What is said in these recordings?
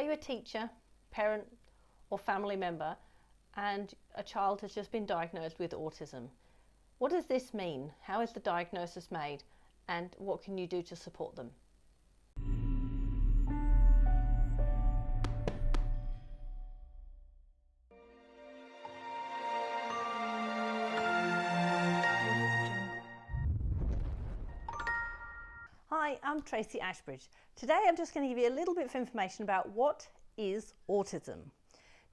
Are you a teacher, parent or family member and a child has just been diagnosed with autism? What does this mean? How is the diagnosis made and what can you do to support them? Hi, I'm Tracy Ashbridge. Today I'm just going to give you a little bit of information about what is autism.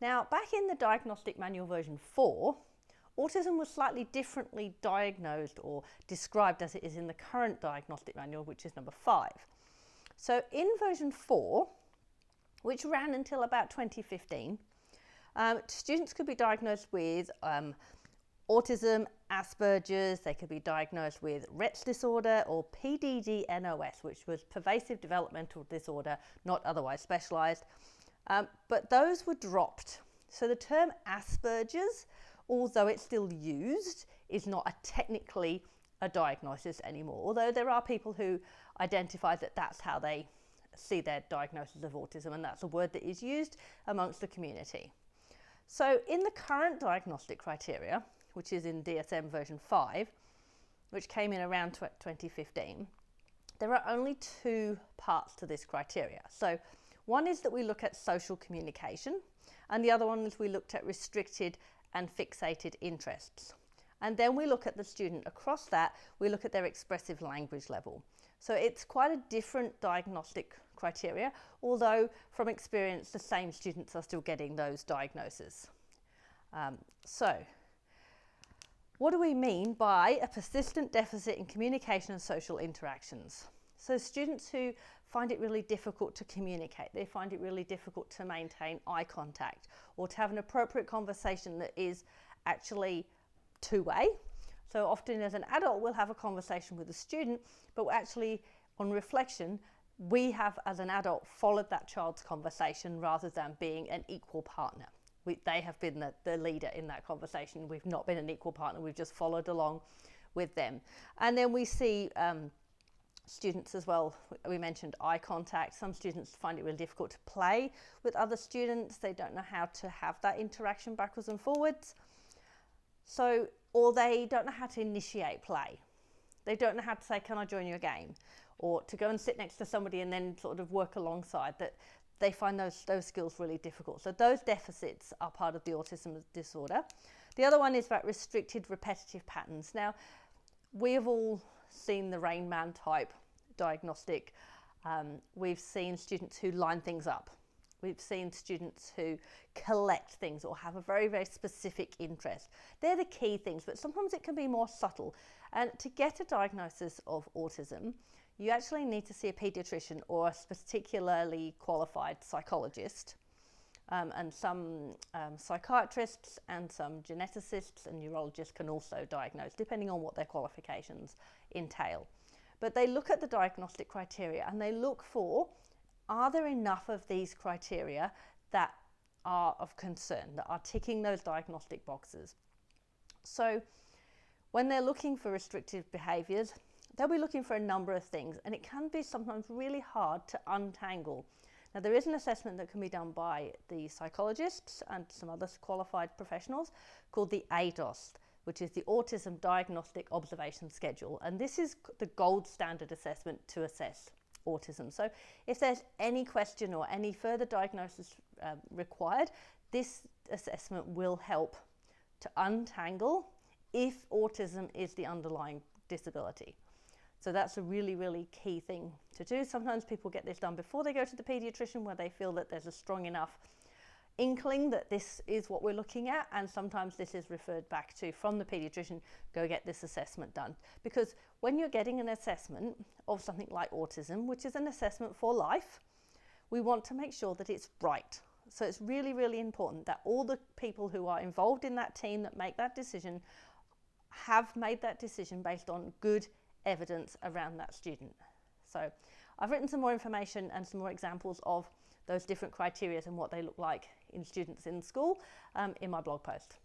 Now, back in the diagnostic manual version 4, autism was slightly differently diagnosed or described as it is in the current diagnostic manual, which is number 5. So in version 4, which ran until about 2015, students could be diagnosed with autism, Asperger's, they could be diagnosed with Rett's disorder or PDD-NOS, which was pervasive developmental disorder, not otherwise specialised. But those were dropped. So the term Asperger's, although it's still used, is not technically a diagnosis anymore, although there are people who identify that that's how they see their diagnosis of autism, and that's a word that is used amongst the community. So in the current diagnostic criteria, which is in DSM version 5, which came in around 2015, there are only 2 parts to this criteria. So one is that we look at social communication, and the other one is we looked at restricted and fixated interests. And then we look at the student across that, we look at their expressive language level. So it's quite a different diagnostic criteria, although from experience the same students are still getting those diagnoses. So what do we mean by a persistent deficit in communication and social interactions? So students who find it really difficult to communicate, they find it really difficult to maintain eye contact or to have an appropriate conversation that is actually two-way. So often as an adult we'll have a conversation with a student, but actually on reflection we have as an adult followed that child's conversation rather than being an equal partner. They have been the leader in that conversation. We've not been an equal partner, we've just followed along with them. And then we see students as well, we mentioned eye contact. Some students find it really difficult to play with other students. They don't know how to have that interaction backwards and forwards. So, or they don't know how to initiate play. They don't know how to say, can I join your game? Or to go and sit next to somebody and then sort of work alongside that. They find those skills really difficult. So those deficits are part of the autism disorder. The other one is about restricted repetitive patterns. Now, we have all seen the Rain Man type diagnostic. We've seen students who line things up. We've seen students who collect things or have a very, very specific interest. They're the key things, but sometimes it can be more subtle. And to get a diagnosis of autism, you actually need to see a paediatrician or a particularly qualified psychologist, and some psychiatrists and some geneticists and neurologists can also diagnose, depending on what their qualifications entail. But they look at the diagnostic criteria and they look for, are there enough of these criteria that are of concern, that are ticking those diagnostic boxes? So when they're looking for restrictive behaviours, they'll be looking for a number of things, and it can be sometimes really hard to untangle. Now, there is an assessment that can be done by the psychologists and some other qualified professionals called the ADOS, which is the Autism Diagnostic Observation Schedule, and this is the gold standard assessment to assess autism. So if there's any question or any further diagnosis required, this assessment will help to untangle if autism is the underlying disability. So that's a really, really key thing to do. Sometimes people get this done before they go to the paediatrician where they feel that there's a strong enough inkling that this is what we're looking at, and sometimes this is referred back to from the paediatrician, go get this assessment done. Because when you're getting an assessment of something like autism, which is an assessment for life, we want to make sure that it's right. So it's really, really important that all the people who are involved in that team that make that decision have made that decision based on good evidence around that student. So I've written some more information and some more examples of those different criteria and what they look like in students in school in my blog post.